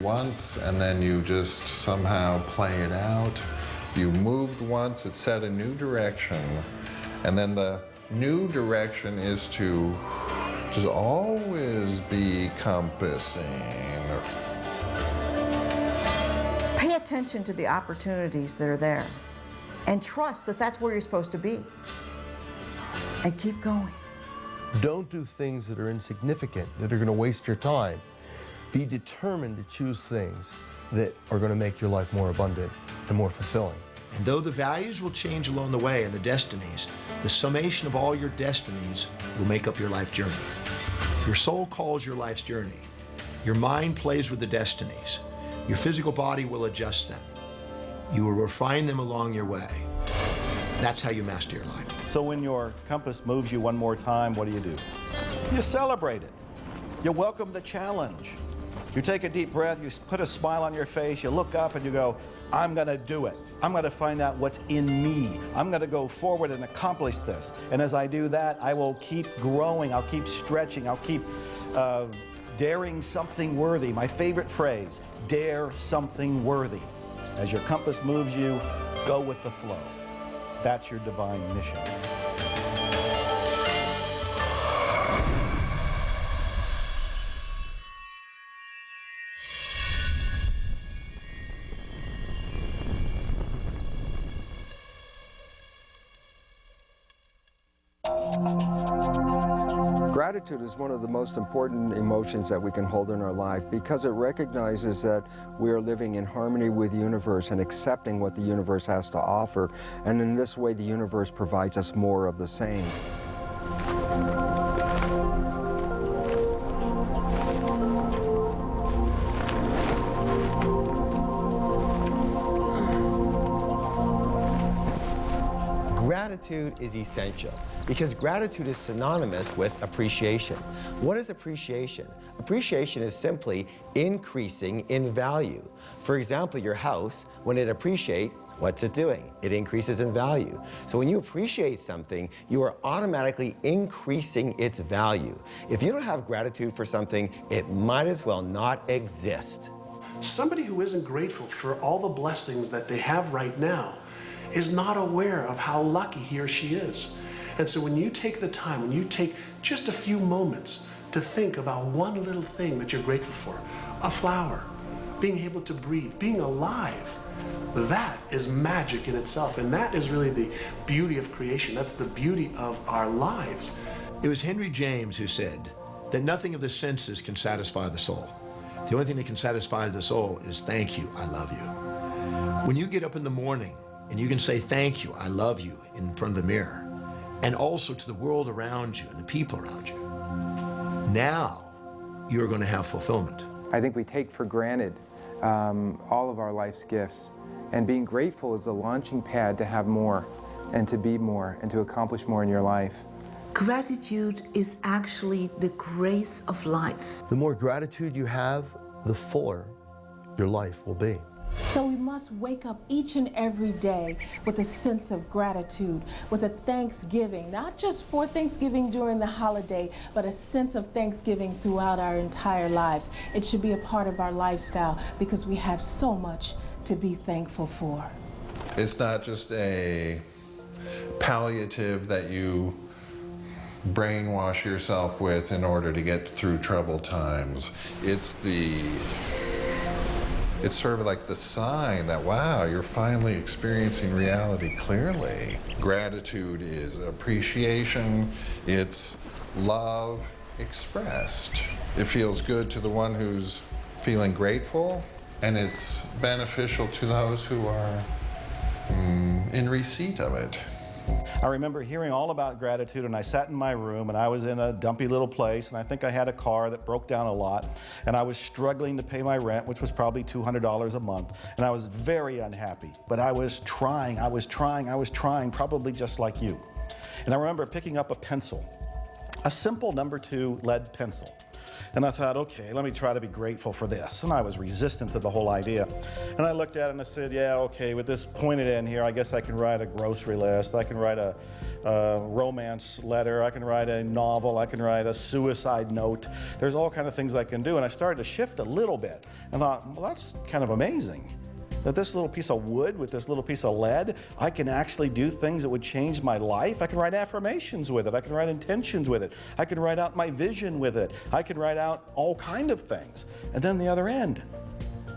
once and then you just somehow play it out. You moved once, it set a new direction, and then the new direction is to just always be compassing. Pay attention to the opportunities that are there and trust that that's where you're supposed to be. And keep going. Don't do things that are insignificant, that are going to waste your time. Be determined to choose things that are going to make your life more abundant and more fulfilling. And though the values will change along the way and the destinies, the summation of all your destinies will make up your life journey. Your soul calls your life's journey. Your mind plays with the destinies. Your physical body will adjust them. You will refine them along your way. That's how you master your life. So when your compass moves you one more time, what do? You celebrate it. You welcome the challenge. You take a deep breath, you put a smile on your face, you look up and you go, I'm gonna do it. I'm gonna find out what's in me. I'm gonna go forward and accomplish this. And as I do that, I will keep growing, I'll keep stretching, I'll keep daring something worthy. My favorite phrase, dare something worthy. As your compass moves you, go with the flow. That's your divine mission. Gratitude is one of the most important emotions that we can hold in our life because it recognizes that we are living in harmony with the universe and accepting what the universe has to offer. And in this way, the universe provides us more of the same. Gratitude is essential because gratitude is synonymous with appreciation. What is appreciation? Appreciation is simply increasing in value. For example, your house, when it appreciates, what's it doing? It increases in value. So when you appreciate something, you are automatically increasing its value. If you don't have gratitude for something, it might as well not exist. Somebody who isn't grateful for all the blessings that they have right now is not aware of how lucky he or she is. And so when you take the time, when you take just a few moments to think about one little thing that you're grateful for, a flower, being able to breathe, being alive, that is magic in itself. And that is really the beauty of creation. That's the beauty of our lives. It was Henry James who said that nothing of the senses can satisfy the soul. The only thing that can satisfy the soul is thank you, I love you. When you get up in the morning and you can say thank you, I love you in front of the mirror, and also to the world around you and the people around you, now you're going to have fulfillment. I think we take for granted all of our life's gifts, and being grateful is a launching pad to have more and to be more and to accomplish more in your life. Gratitude is actually the grace of life. The more gratitude you have, the fuller your life will be. So we must wake up each and every day with a sense of gratitude, with a thanksgiving, not just for Thanksgiving during the holiday, but a sense of thanksgiving throughout our entire lives. It should be a part of our lifestyle because we have so much to be thankful for. It's not just a palliative that you brainwash yourself with in order to get through troubled times. It's sort of like the sign that, wow, you're finally experiencing reality clearly. Gratitude is appreciation, it's love expressed. It feels good to the one who's feeling grateful, and it's beneficial to those who are in receipt of it. I remember hearing all about gratitude, and I sat in my room, and I was in a dumpy little place, and I think I had a car that broke down a lot, and I was struggling to pay my rent, which was probably $200 a month, and I was very unhappy. But I was trying, probably just like you. And I remember picking up a pencil, a simple number 2 lead pencil. And I thought, okay, let me try to be grateful for this. And I was resistant to the whole idea. And I looked at it and I said, yeah, okay, with this pointed end here, I guess I can write a grocery list, I can write a romance letter, I can write a novel, I can write a suicide note. There's all kind of things I can do. And I started to shift a little bit and thought, well, that's kind of amazing. That this little piece of wood with this little piece of lead, I can actually do things that would change my life. I can write affirmations with it. I can write intentions with it. I can write out my vision with it. I can write out all kind of things. And then the other end,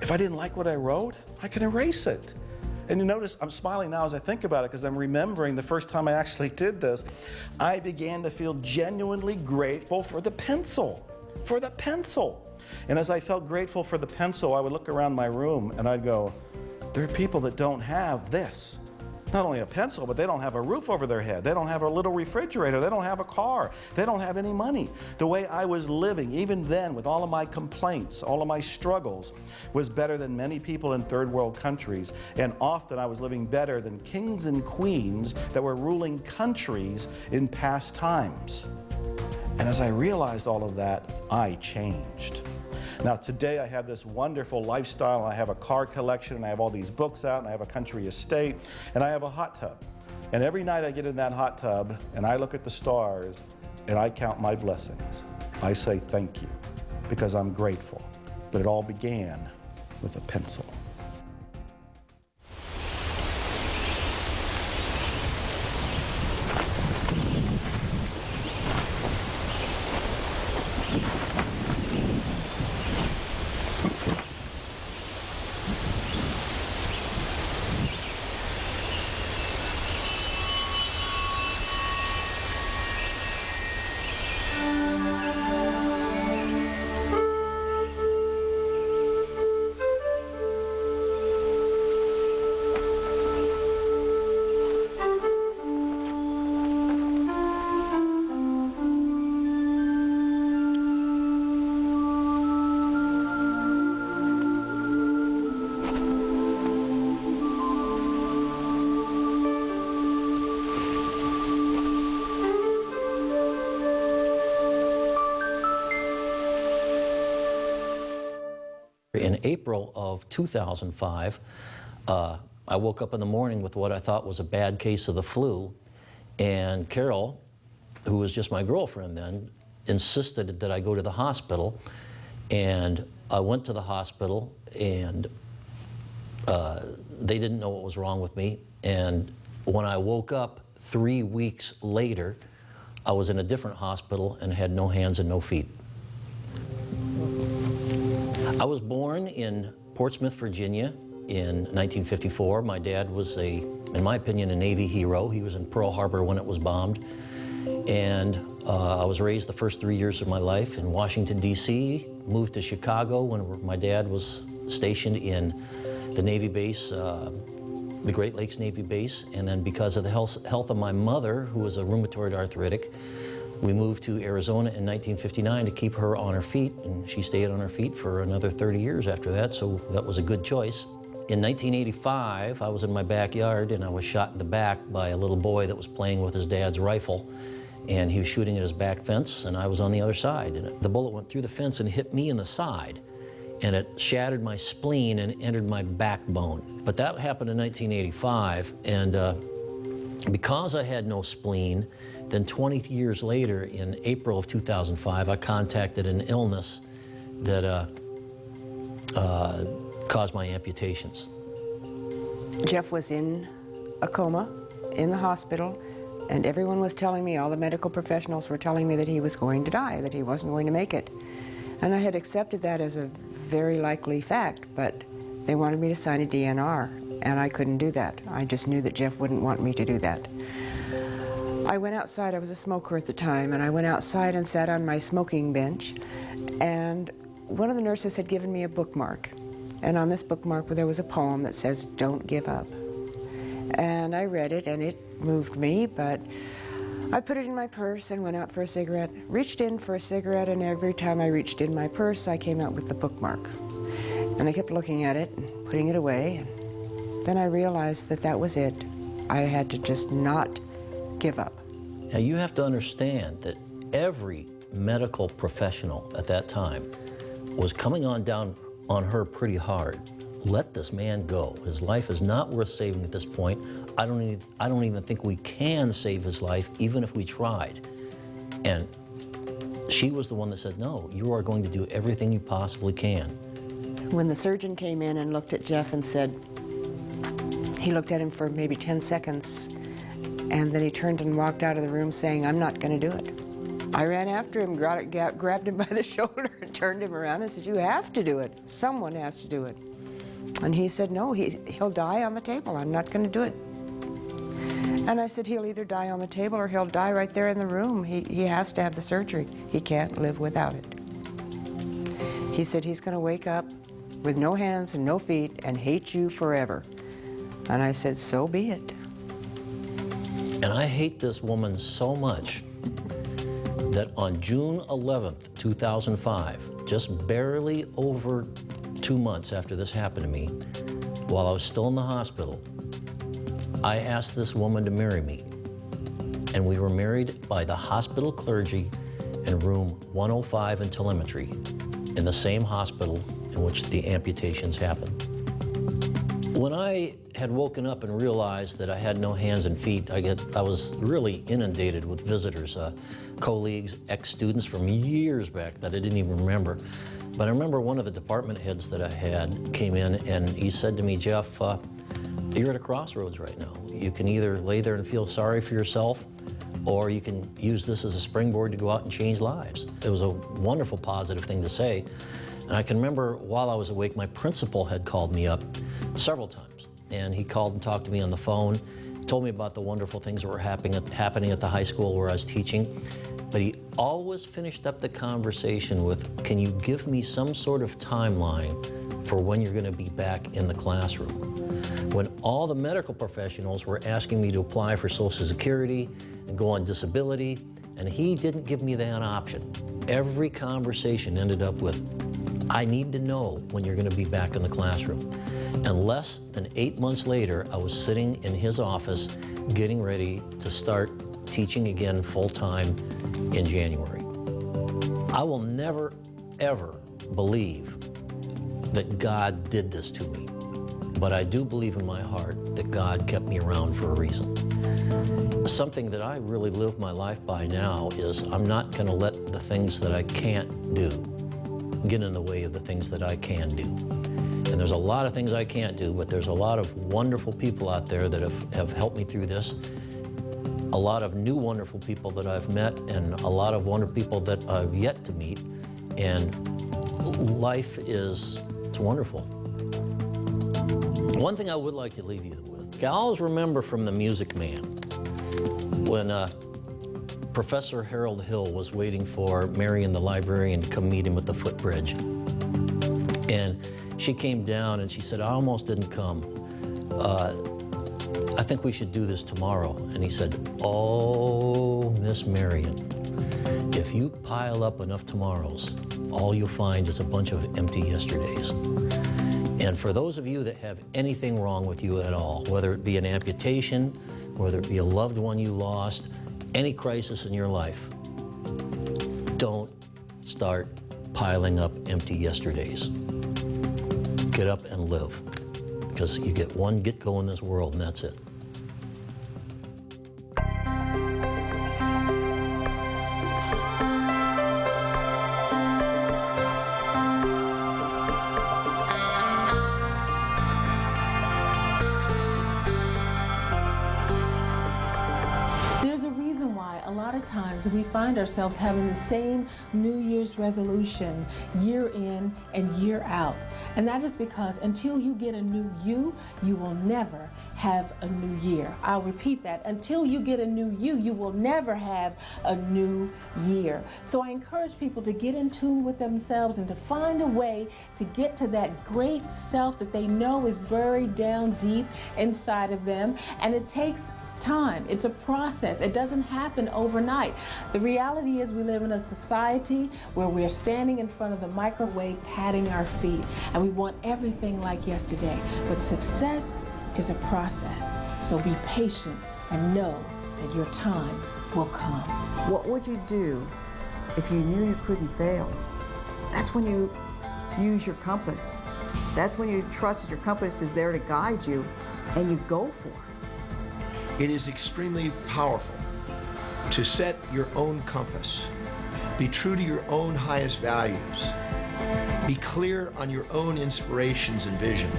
if I didn't like what I wrote, I can erase it. And you notice I'm smiling now as I think about it because I'm remembering the first time I actually did this. I began to feel genuinely grateful for the pencil. For the pencil. And as I felt grateful for the pencil, I would look around my room and I'd go, there are people that don't have this. Not only a pencil, but they don't have a roof over their head. They don't have a little refrigerator. They don't have a car. They don't have any money. The way I was living, even then, with all of my complaints, all of my struggles, was better than many people in third world countries. And often I was living better than kings and queens that were ruling countries in past times. And as I realized all of that, I changed. Now today I have this wonderful lifestyle. I have a car collection and I have all these books out and I have a country estate and I have a hot tub. And every night I get in that hot tub and I look at the stars and I count my blessings. I say thank you because I'm grateful. But it all began with a pencil. In April of 2005, I woke up in the morning with what I thought was a bad case of the flu, and Carol, who was just my girlfriend then, insisted that I go to the hospital, and I went to the hospital, and they didn't know what was wrong with me, and when I woke up 3 weeks later, I was in a different hospital and had no hands and no feet. I was born in Portsmouth, Virginia in 1954. My dad was in my opinion, a Navy hero. He was in Pearl Harbor when it was bombed. And I was raised the first 3 years of my life in Washington, D.C., moved to Chicago when my dad was stationed in the Navy base, the Great Lakes Navy base. And then because of the health of my mother, who was a rheumatoid arthritic, we moved to Arizona in 1959 to keep her on her feet, and she stayed on her feet for another 30 years after that, so that was a good choice. In 1985, I was in my backyard and I was shot in the back by a little boy that was playing with his dad's rifle, and he was shooting at his back fence, and I was on the other side. And the bullet went through the fence and hit me in the side, and it shattered my spleen and entered my backbone. But that happened in 1985, and because I had no spleen, then 20 years later, in April of 2005, I contacted an illness that caused my amputations. Jeff was in a coma in the hospital, and everyone was telling me, all the medical professionals were telling me that he was going to die, that he wasn't going to make it. And I had accepted that as a very likely fact, but they wanted me to sign a DNR, and I couldn't do that. I just knew that Jeff wouldn't want me to do that. I went outside, I was a smoker at the time, and I went outside and sat on my smoking bench, and one of the nurses had given me a bookmark. And on this bookmark there was a poem that says, "Don't give up." And I read it, and it moved me, but I put it in my purse and went out for a cigarette, reached in for a cigarette, and every time I reached in my purse, I came out with the bookmark. And I kept looking at it and putting it away, and then I realized that that was it. I had to just not give up. Now you have to understand that every medical professional at that time was coming on down on her pretty hard. Let this man go. His life is not worth saving at this point. I don't even think we can save his life, even if we tried. And she was the one that said, no, you are going to do everything you possibly can. When the surgeon came in and looked at Jeff and said, he looked at him for maybe 10 seconds, and then he turned and walked out of the room saying, I'm not going to do it. I ran after him, grabbed him by the shoulder, and turned him around and said, you have to do it. Someone has to do it. And he said, no, he'll die on the table. I'm not going to do it. And I said, he'll either die on the table or he'll die right there in the room. He has to have the surgery. He can't live without it. He said he's going to wake up with no hands and no feet and hate you forever. And I said, so be it. And I hate this woman so much that on June 11th, 2005, just barely over 2 months after this happened to me, while I was still in the hospital, I asked this woman to marry me. And we were married by the hospital clergy in room 105 in telemetry, in the same hospital in which the amputations happened. When I had woken up and realized that I had no hands and feet, I was really inundated with visitors, colleagues, ex-students from years back that I didn't even remember. But I remember one of the department heads that I had came in and he said to me, Jeff, you're at a crossroads right now. You can either lay there and feel sorry for yourself, or you can use this as a springboard to go out and change lives. It was a wonderful, positive thing to say. And I can remember while I was awake, my principal had called me up several times. And he called and talked to me on the phone, told me about the wonderful things that were happening at the high school where I was teaching. But he always finished up the conversation with, can you give me some sort of timeline for when you're going to be back in the classroom? When all the medical professionals were asking me to apply for Social Security and go on disability, and he didn't give me that option. Every conversation ended up with, I need to know when you're going to be back in the classroom. And less than 8 months later, I was sitting in his office getting ready to start teaching again full-time in January. I will never, ever believe that God did this to me, but I do believe in my heart that God kept me around for a reason. Something that I really live my life by now is I'm not going to let the things that I can't do get in the way of the things that I can do. And there's a lot of things I can't do, but there's a lot of wonderful people out there that have helped me through this. A lot of new wonderful people that I've met, and a lot of wonderful people that I've yet to meet. And life it's wonderful. One thing I would like to leave you with, I always remember from The Music Man, when Professor Harold Hill was waiting for Marion the librarian to come meet him at the footbridge. And she came down and she said, I almost didn't come. I think we should do this tomorrow. And he said, oh, Miss Marion, if you pile up enough tomorrows, all you'll find is a bunch of empty yesterdays. And for those of you that have anything wrong with you at all, whether it be an amputation, whether it be a loved one you lost, any crisis in your life, don't start piling up empty yesterdays. Get up and live, because you get one get-go in this world, and that's it. Times we find ourselves having the same New Year's resolution year in and year out. And that is because until you get a new you, you will never have a new year. I'll repeat that. Until you get a new you, you will never have a new year. So I encourage people to get in tune with themselves and to find a way to get to that great self that they know is buried down deep inside of them. And it takes time. It's a process. It doesn't happen overnight. The reality is we live in a society where we're standing in front of the microwave patting our feet, and we want everything like yesterday. But success is a process. So be patient and know that your time will come. What would you do if you knew you couldn't fail. That's when you use your compass. That's when you trust that your compass is there to guide you and you go for it. It is extremely powerful to set your own compass, be true to your own highest values, be clear on your own inspirations and vision,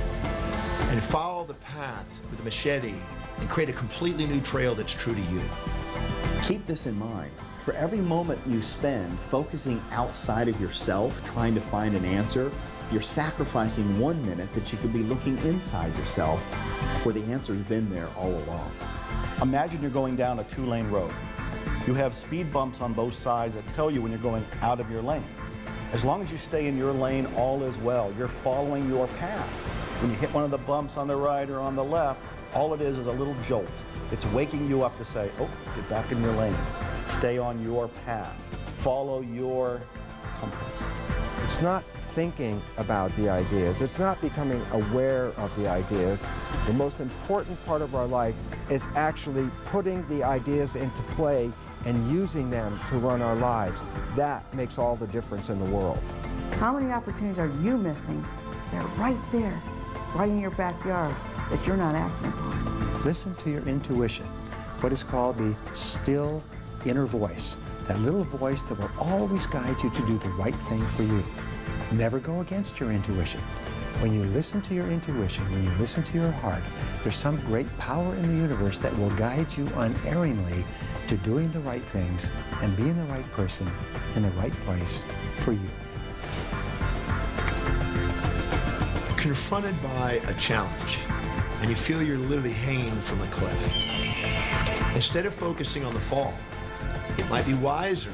and follow the path with a machete and create a completely new trail that's true to you. Keep this in mind. For every moment you spend focusing outside of yourself, trying to find an answer, you're sacrificing 1 minute that you could be looking inside yourself where the answer's been there all along. Imagine you're going down a 2-lane road. You have speed bumps on both sides that tell you when you're going out of your lane. As long as you stay in your lane, all is well. You're following your path. When you hit one of the bumps on the right or on the left, all it is a little jolt. It's waking you up to say, oh, get back in your lane. Stay on your path. Follow your compass. It's not thinking about the ideas. It's not becoming aware of the ideas. The most important part of our life is actually putting the ideas into play and using them to run our lives. That makes all the difference in the world. How many opportunities are you missing? They're right there, right in your backyard, that you're not acting upon. Listen to your intuition, what is called the still inner voice, that little voice that will always guide you to do the right thing for you. Never go against your intuition. When you listen to your intuition, when you listen to your heart, there's some great power in the universe that will guide you unerringly to doing the right things and being the right person in the right place for you. Confronted by a challenge, and you feel you're literally hanging from a cliff. Instead of focusing on the fall, it might be wiser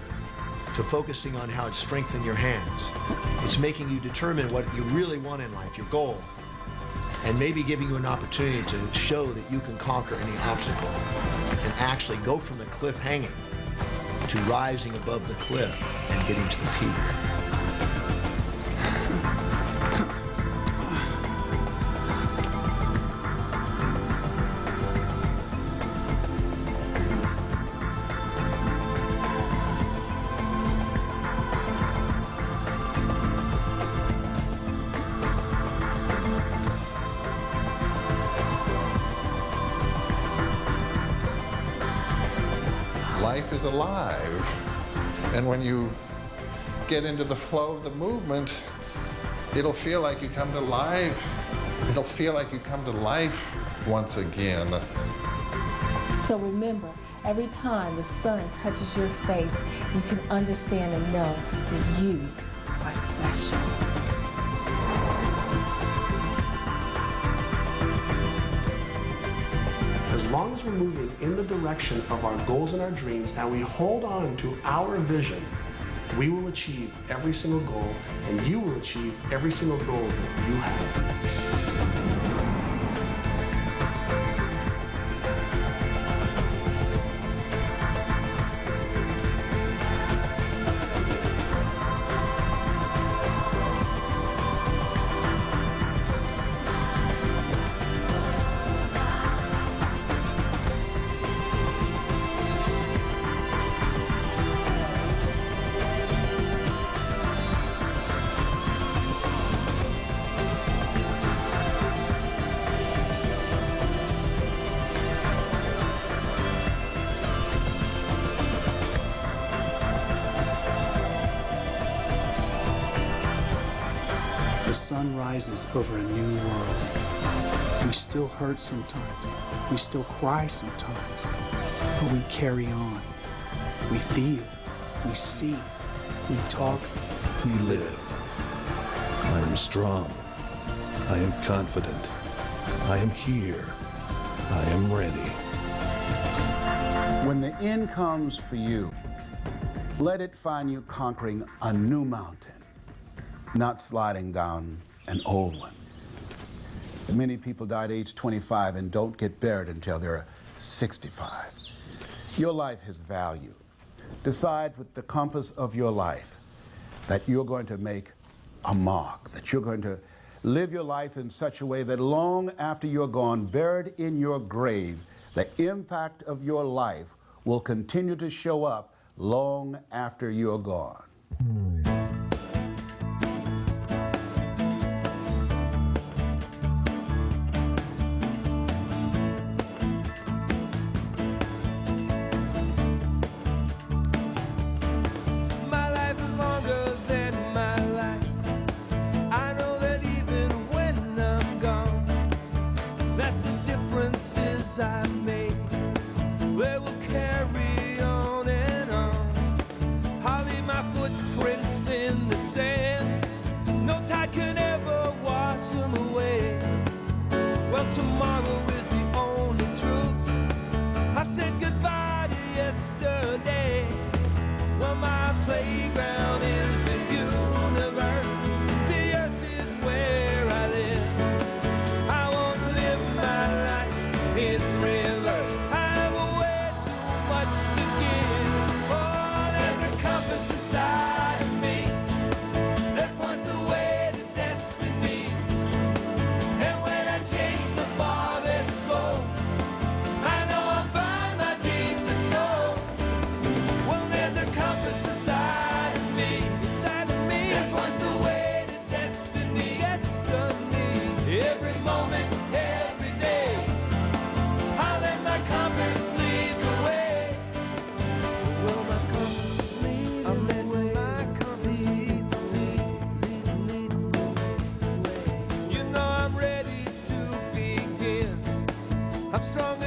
to focusing on how it's strengthened your hands. It's making you determine what you really want in life, your goal, and maybe giving you an opportunity to show that you can conquer any obstacle and actually go from the cliff hanging to rising above the cliff and getting to the peak. Life is alive. And when you get into the flow of the movement, it'll feel like you come to life. It'll feel like you come to life once again. So remember, every time the sun touches your face, you can understand and know that you are special. As long as we're moving in the direction of our goals and our dreams and we hold on to our vision, we will achieve every single goal and you will achieve every single goal that you have. The sun rises over a new world. We still hurt sometimes. We still cry sometimes. But we carry on. We feel. We see. We talk. We live. I am strong. I am confident. I am here. I am ready. When the end comes for you, let it find you conquering a new mountain, not sliding down an old one. Many people die at age 25 and don't get buried until they're 65. Your life has value. Decide with the compass of your life that you're going to make a mark, that you're going to live your life in such a way that long after you're gone, buried in your grave, the impact of your life will continue to show up long after you're gone. My life is longer than my life. I know that even when I'm gone, that the differences I've made, they will carry on and on. I'll leave my footprints in the sand. No tide can ever wash them away. Well, tomorrow is the only truth. I've said goodbye to yesterday. Well, my playground is the universe. The earth is where I live. I won't live my life in reverse. I have way too much to give. Oh, there's a compass inside of me that points the way to destiny. And when I chase the farthest goal, I know I'll find my deepest soul. Well, there's a compass inside of me that points the way to destiny. Every moment, every day, I let my compass lead the way. Well, my compass is leading the way. My compass lead the way. You know I'm ready to begin. I'm strong